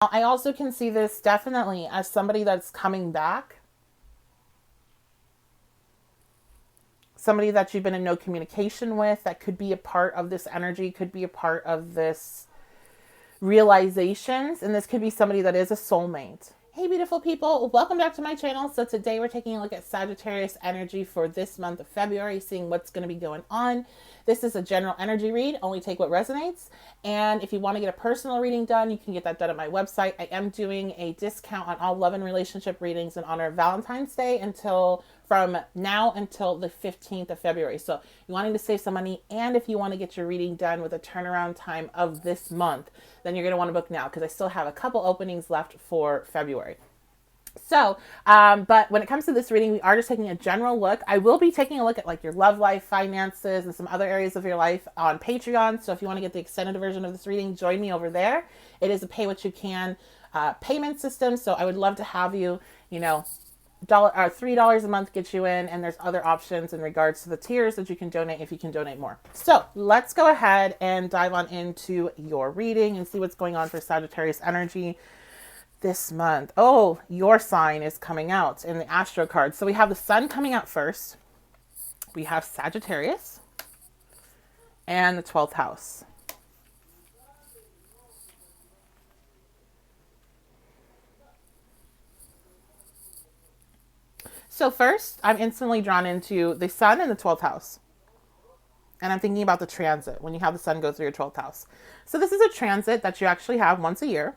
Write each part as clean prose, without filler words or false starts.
I also can see this definitely as somebody that's coming back, somebody that you've been in no communication with, that could be a part of this energy, could be a part of this realizations, and this could be somebody that is a soulmate. Hey beautiful people, welcome back to my channel. So today we're taking a look at Sagittarius energy for this month of February, seeing what's going to be going on. This is a general energy read, only take what resonates. And if you want to get a personal reading done, you can get that done at my website. I am doing a discount on all love and relationship readings in honor of Valentine's Day from now until the 15th of February. So you wanting to save some money, and if you want to get your reading done with a turnaround time of this month, then you're going to want to book now, because I still have a couple openings left for February. So, but when it comes to this reading, we are just taking a general look. I will be taking a look at like your love life, finances, and some other areas of your life on Patreon. So if you want to get the extended version of this reading, join me over there. It is a pay what you can payment system. So I would love to have you, $3 a month gets you in, and there's other options in regards to the tiers that you can donate if you can donate more. So let's go ahead and dive on into your reading and see what's going on for Sagittarius energy this month. Oh, your sign is coming out in the Astro card. So we have the sun coming out first. We have Sagittarius and the 12th house. So first, I'm instantly drawn into the sun in the 12th house. And I'm thinking about the transit when you have the sun go through your 12th house. So this is a transit that you actually have once a year.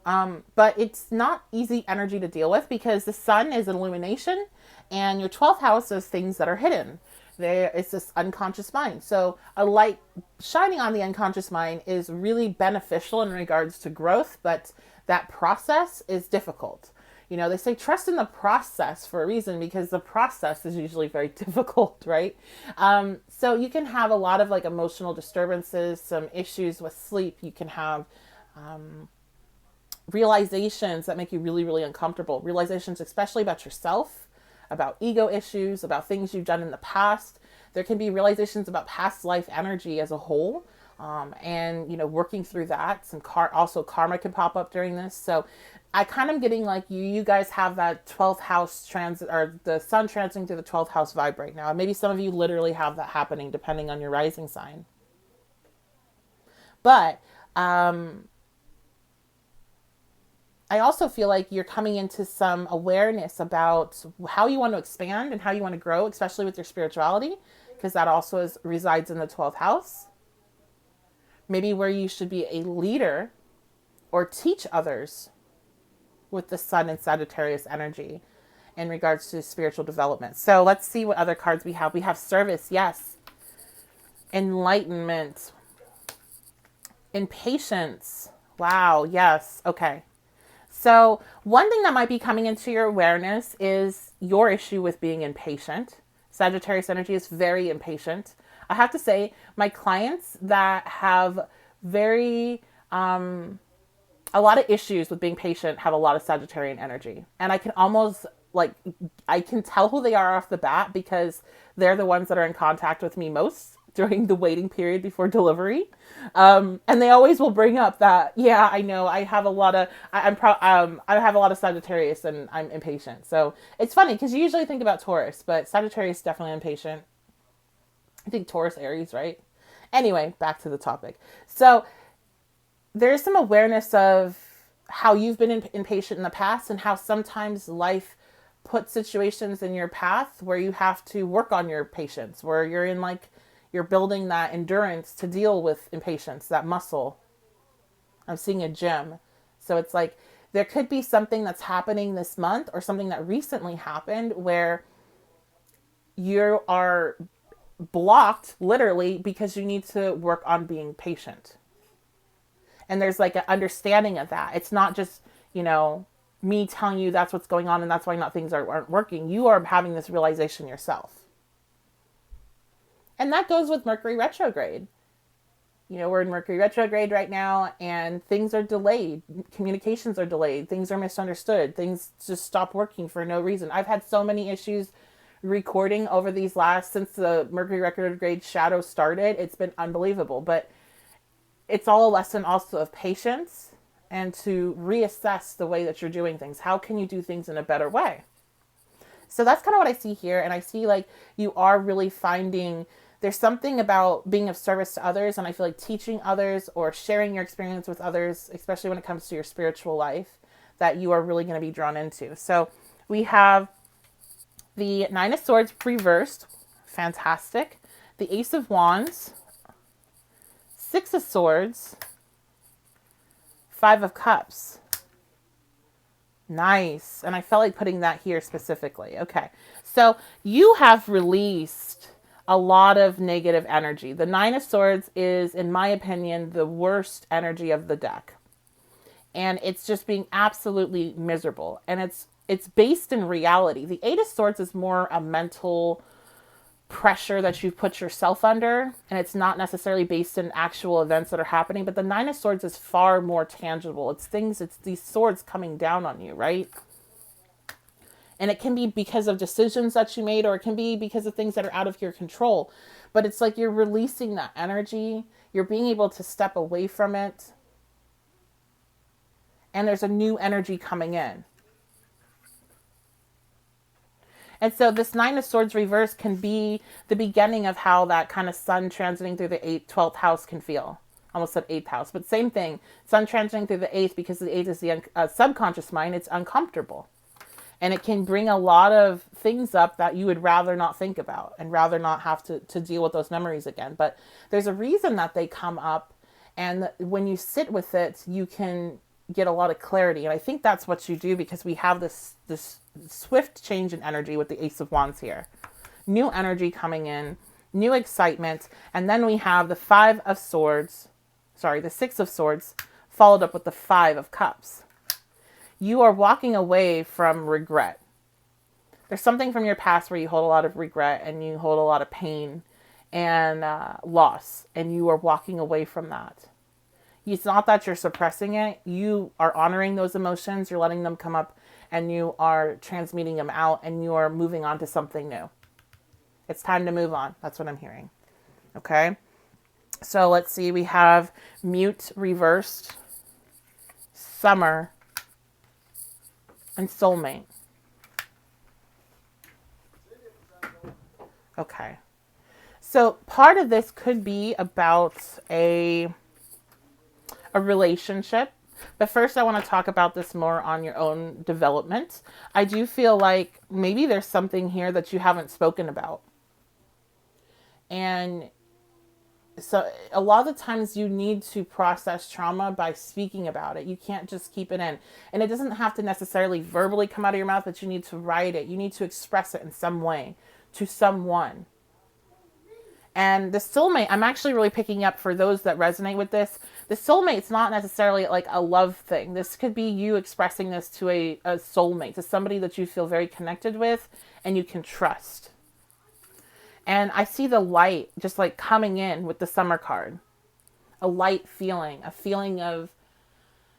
But it's not easy energy to deal with, because the sun is illumination and your 12th house is things that are hidden. It's this unconscious mind. So a light shining on the unconscious mind is really beneficial in regards to growth, but that process is difficult. They say trust in the process for a reason, because the process is usually very difficult, right? So you can have a lot of like emotional disturbances, some issues with sleep. You can have realizations that make you really, really uncomfortable. Realizations, especially about yourself, about ego issues, about things you've done in the past. There can be realizations about past life energy as a whole. And working through that. Also karma can pop up during this. So I kind of getting like you guys have that 12th house transit, or the sun transiting through the 12th house vibe right now. Maybe some of you literally have that happening depending on your rising sign. But I also feel like you're coming into some awareness about how you want to expand and how you want to grow, especially with your spirituality, because that also resides in the 12th house. Maybe where you should be a leader or teach others with the sun and Sagittarius energy in regards to spiritual development. So let's see what other cards we have. We have service, yes. Enlightenment. Impatience. Wow, yes. Okay. So one thing that might be coming into your awareness is your issue with being impatient. Sagittarius energy is very impatient. I have to say, my clients that have a lot of issues with being patient have a lot of Sagittarian energy. And I can almost I can tell who they are off the bat, because they're the ones that are in contact with me most during the waiting period before delivery. And they always will bring up that, yeah, I know I have a lot of, I have a lot of Sagittarius and I'm impatient. So it's funny because you usually think about Taurus, but Sagittarius is definitely impatient. I think Taurus, Aries, right? Anyway, back to the topic. So there's some awareness of how you've been impatient in the past, and how sometimes life puts situations in your path where you have to work on your patience, where you're building that endurance to deal with impatience, that muscle. I'm seeing a gym. So it's like there could be something that's happening this month, or something that recently happened, where you are blocked literally because you need to work on being patient. And there's like an understanding of that. It's not just, me telling you that's what's going on and that's why things aren't working. You are having this realization yourself. And that goes with Mercury retrograde. We're in Mercury retrograde right now, and things are delayed. Communications are delayed. Things are misunderstood. Things just stop working for no reason. I've had so many issues recording over since the Mercury retrograde shadow started. It's been unbelievable, but it's all a lesson also of patience and to reassess the way that you're doing things. How can you do things in a better way? So that's kind of what I see here. And I see like you are really finding there's something about being of service to others. And I feel like teaching others or sharing your experience with others, especially when it comes to your spiritual life, that you are really going to be drawn into. So we have the Nine of Swords reversed. Fantastic. The Ace of Wands, Six of Swords, Five of Cups. Nice. And I felt like putting that here specifically. Okay. So you have released a lot of negative energy. The Nine of Swords is, in my opinion, the worst energy of the deck. And it's just being absolutely miserable. And it's based in reality. The Eight of Swords is more a mental pressure that you've put yourself under, and it's not necessarily based in actual events that are happening. But the Nine of Swords is far more tangible. It's these swords coming down on you, right? And it can be because of decisions that you made, or it can be because of things that are out of your control. But it's like you're releasing that energy. You're being able to step away from it. And there's a new energy coming in. And so this Nine of Swords reverse can be the beginning of how that kind of sun transiting through the 12th house can feel. Almost said 8th house, but same thing. Sun transiting through the 8th, because the 8th is the subconscious mind. It's uncomfortable. And it can bring a lot of things up that you would rather not think about and rather not have to deal with those memories again. But there's a reason that they come up. And when you sit with it, you can get a lot of clarity. And I think that's what you do, because we have this swift change in energy with the Ace of Wands here. New energy coming in, new excitement. And then we have the the Six of Swords, followed up with the Five of Cups. You are walking away from regret. There's something from your past where you hold a lot of regret and you hold a lot of pain and loss, and you are walking away from that. It's not that you're suppressing it. You are honoring those emotions. You're letting them come up, and you are transmuting them out, and you are moving on to something new. It's time to move on. That's what I'm hearing. Okay. So let's see. We have Mute reversed, Summer, and Soulmate. Okay. So part of this could be about a relationship. But first, I want to talk about this more on your own development. I do feel like maybe there's something here that you haven't spoken about. And so a lot of the times you need to process trauma by speaking about it. You can't just keep it in. And it doesn't have to necessarily verbally come out of your mouth, but you need to write it. You need to express it in some way to someone. And the soulmate, I'm actually really picking up for those that resonate with this. The soulmate's not necessarily like a love thing. This could be you expressing this to a soulmate, to somebody that you feel very connected with and you can trust. And I see the light just like coming in with the Summer card. A light feeling, a feeling of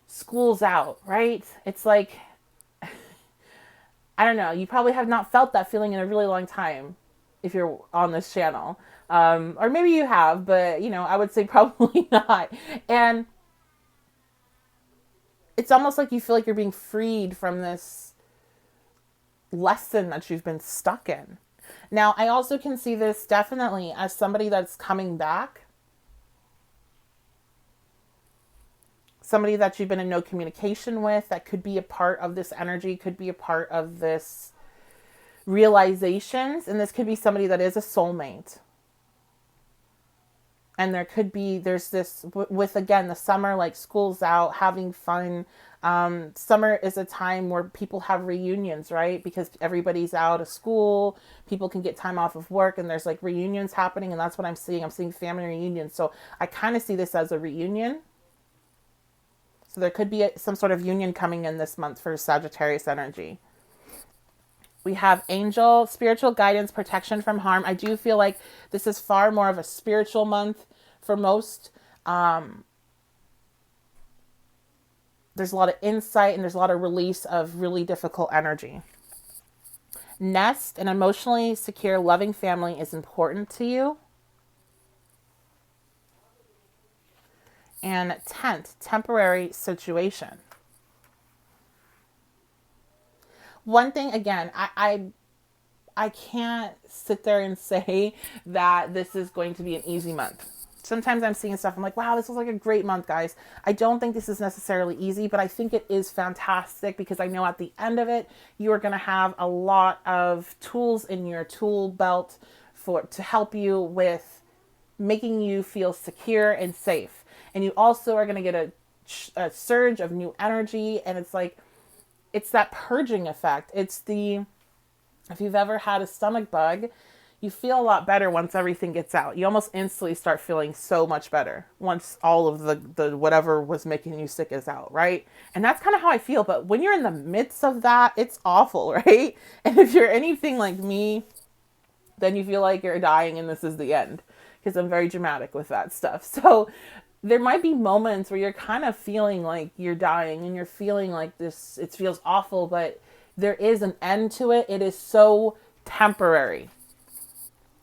school's out, right? It's like, I don't know, you probably have not felt that feeling in a really long time if you're on this channel. Or maybe you have, but, I would say probably not. And it's almost like you feel like you're being freed from this lesson that you've been stuck in. Now, I also can see this definitely as somebody that's coming back. Somebody that you've been in no communication with, that could be a part of this energy, could be a part of this realizations. And this could be somebody that is a soulmate. And there's this with, again, the summer, like school's out, having fun. Summer is a time where people have reunions, right? Because everybody's out of school, people can get time off of work, and there's like reunions happening. And that's what I'm seeing. I'm seeing family reunions. So I kind of see this as a reunion. So there could be some sort of union coming in this month for Sagittarius energy. We have angel, spiritual guidance, protection from harm. I do feel like this is far more of a spiritual month for most. There's a lot of insight and there's a lot of release of really difficult energy. Nest, an emotionally secure, loving family is important to you. And 10th, temporary situation. One thing, again, I can't sit there and say that this is going to be an easy month. Sometimes I'm seeing stuff, I'm like, wow, this looks like a great month, guys. I don't think this is necessarily easy, but I think it is fantastic because I know at the end of it, you are going to have a lot of tools in your tool belt to help you with making you feel secure and safe. And you also are going to get a surge of new energy. And it's like, it's that purging effect. If you've ever had a stomach bug, you feel a lot better once everything gets out. You almost instantly start feeling so much better once all of the whatever was making you sick is out, right? And that's kind of how I feel. But when you're in the midst of that, it's awful, right? And if you're anything like me, then you feel like you're dying and this is the end, because I'm very dramatic with that stuff. So there might be moments where you're kind of feeling like you're dying and you're feeling like this, it feels awful, but there is an end to it. It is so temporary.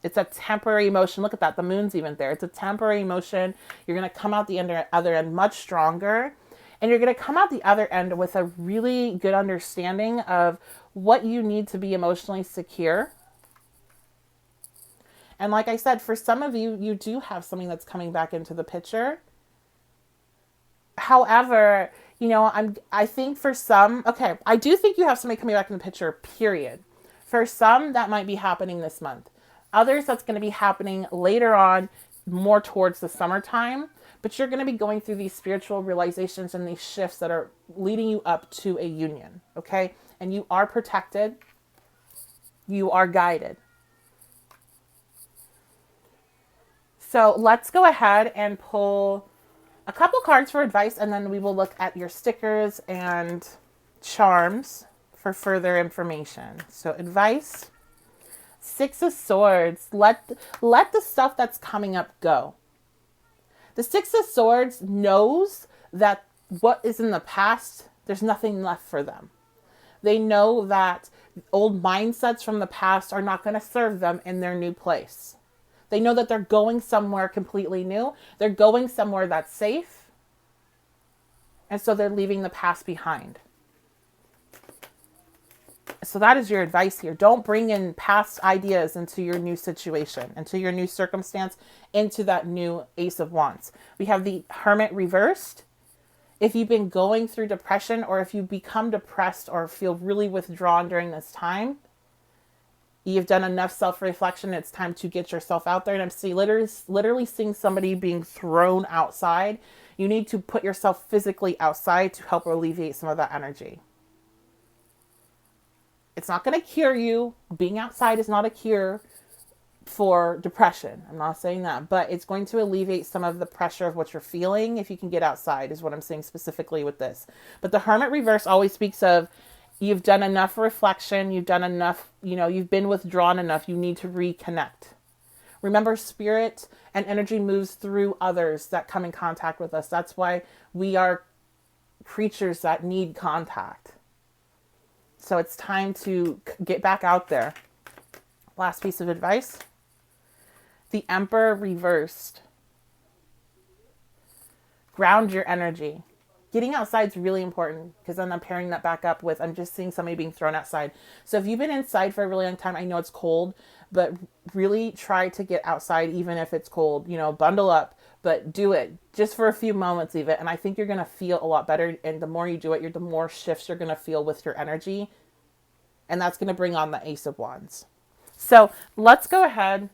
It's a temporary emotion. Look at that. The moon's even there. It's a temporary emotion. You're going to come out the other end much stronger. And you're going to come out the other end with a really good understanding of what you need to be emotionally secure. And like I said, for some of you, you do have something that's coming back into the picture. However, I think for some, okay, I do think you have somebody coming back in the picture, period. For some, that might be happening this month. Others, that's going to be happening later on, more towards the summertime. But you're going to be going through these spiritual realizations and these shifts that are leading you up to a union, okay? And you are protected. You are guided. So let's go ahead and pull a couple cards for advice, and then we will look at your stickers and charms for further information. So advice, 6 of Swords. Let the stuff that's coming up go. The 6 of Swords knows that what is in the past, there's nothing left for them. They know that old mindsets from the past are not going to serve them in their new place. They know that they're going somewhere completely new. They're going somewhere that's safe. And so they're leaving the past behind. So that is your advice here. Don't bring in past ideas into your new situation, into your new circumstance, into that new Ace of Wands. We have the Hermit reversed. If you've been going through depression, or if you become depressed or feel really withdrawn during this time, you've done enough self-reflection. It's time to get yourself out there. And I'm literally seeing somebody being thrown outside. You need to put yourself physically outside to help alleviate some of that energy. It's not going to cure you. Being outside is not a cure for depression. I'm not saying that, but it's going to alleviate some of the pressure of what you're feeling if you can get outside, is what I'm saying specifically with this. But the Hermit reverse always speaks of, you've done enough reflection. You've done enough, you've been withdrawn enough. You need to reconnect. Remember, spirit and energy moves through others that come in contact with us. That's why we are creatures that need contact. So it's time to get back out there. Last piece of advice. The Emperor reversed. Ground your energy. Getting outside is really important, because then I'm pairing that back up with, I'm just seeing somebody being thrown outside. So if you've been inside for a really long time, I know it's cold, but really try to get outside even if it's cold. Bundle up, but do it just for a few moments even. And I think you're going to feel a lot better. And the more you do it, the more shifts you're going to feel with your energy. And that's going to bring on the Ace of Wands. So let's go ahead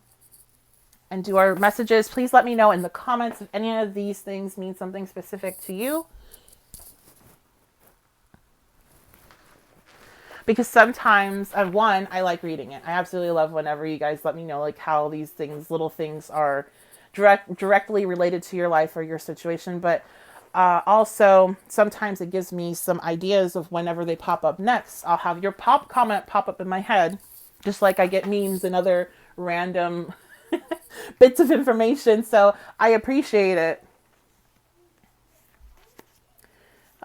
and do our messages. Please let me know in the comments if any of these things mean something specific to you. Because sometimes, I like reading it. I absolutely love whenever you guys let me know how these things, little things, are directly related to your life or your situation. But also, sometimes it gives me some ideas of whenever they pop up next. I'll have your comment pop up in my head, just like I get memes and other random bits of information. So I appreciate it.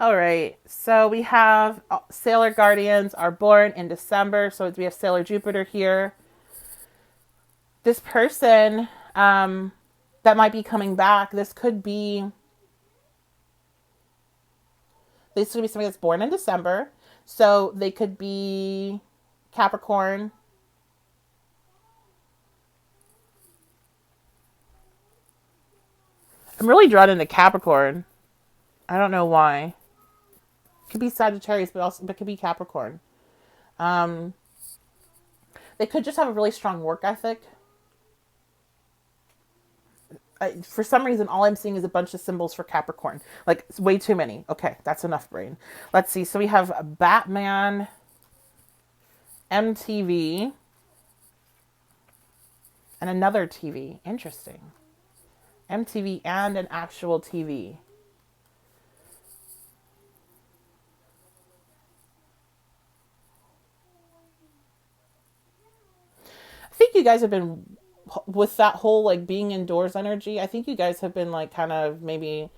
All right, so we have Sailor Guardians are born in December. So we have Sailor Jupiter here. This person that might be coming back, this could be This could be somebody that's born in December. So they could be Capricorn. I'm really drawn into Capricorn. I don't know why. It could be Sagittarius, but it could be Capricorn. Um, they could just have a really strong work ethic. For some reason, all I'm seeing is a bunch of symbols for Capricorn. Like, it's way too many. Okay, that's enough, brain. Let's see. So we have Batman, MTV, and another TV. Interesting. MTV and an actual TV. I think you guys have been, with that whole like being indoors energy, I think you guys have been like kind of maybe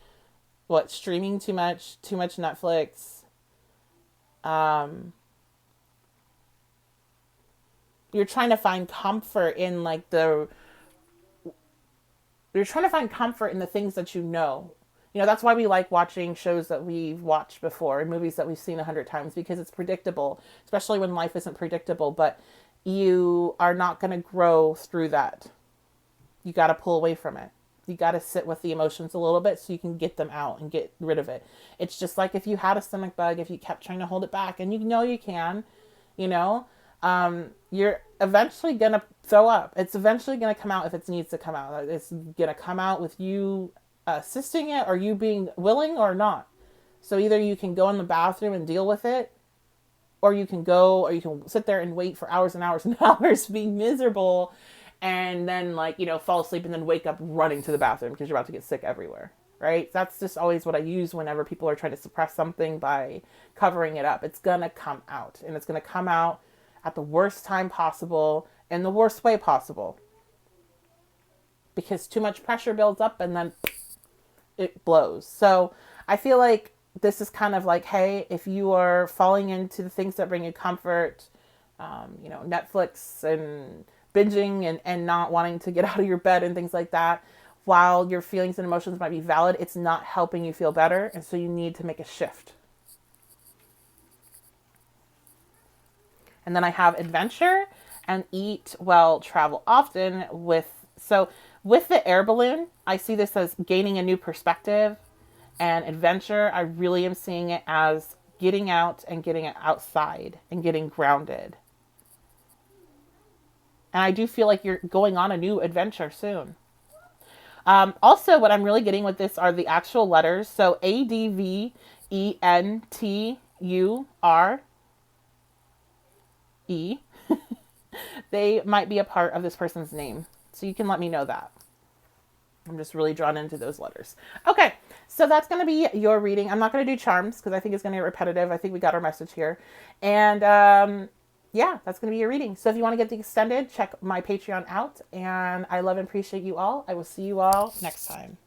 streaming too much Netflix. Um, you're trying to find comfort in like you're trying to find comfort in the things that you know. You know, that's why we like watching shows that we've watched before and movies that we've seen 100 times, because it's predictable, especially when life isn't predictable, but you are not going to grow through that. You got to pull away from it. You got to sit with the emotions a little bit so you can get them out and get rid of it. It's just like if you had a stomach bug, if you kept trying to hold it back, and you know you can, you know, you're eventually going to throw up. It's eventually going to come out if it needs to come out. It's going to come out with you assisting it or you being willing or not. So either you can go in the bathroom and deal with it, or you can go, or you can sit there and wait for hours and hours and hours being miserable, and then like, you know, fall asleep and then wake up running to the bathroom because you're about to get sick everywhere. Right? That's just always what I use whenever people are trying to suppress something by covering it up. It's going to come out, and it's going to come out at the worst time possible, in the worst way possible, because too much pressure builds up and then it blows. So I feel like this is kind of like, hey, if you are falling into the things that bring you comfort, you know, Netflix and binging and not wanting to get out of your bed and things like that, while your feelings and emotions might be valid, it's not helping you feel better. And so you need to make a shift. And then I have adventure and eat well, travel often with the air balloon, I see this as gaining a new perspective, and adventure, I really am seeing it as getting out and getting outside and getting grounded. And I do feel like you're going on a new adventure soon. Also, what I'm really getting with this are the actual letters. So ADVENTURE. They might be a part of this person's name. So you can let me know that. I'm just really drawn into those letters. Okay, so that's going to be your reading. I'm not going to do charms because I think it's going to get repetitive. I think we got our message here. And yeah, that's going to be your reading. So if you want to get the extended, check my Patreon out. And I love and appreciate you all. I will see you all next time.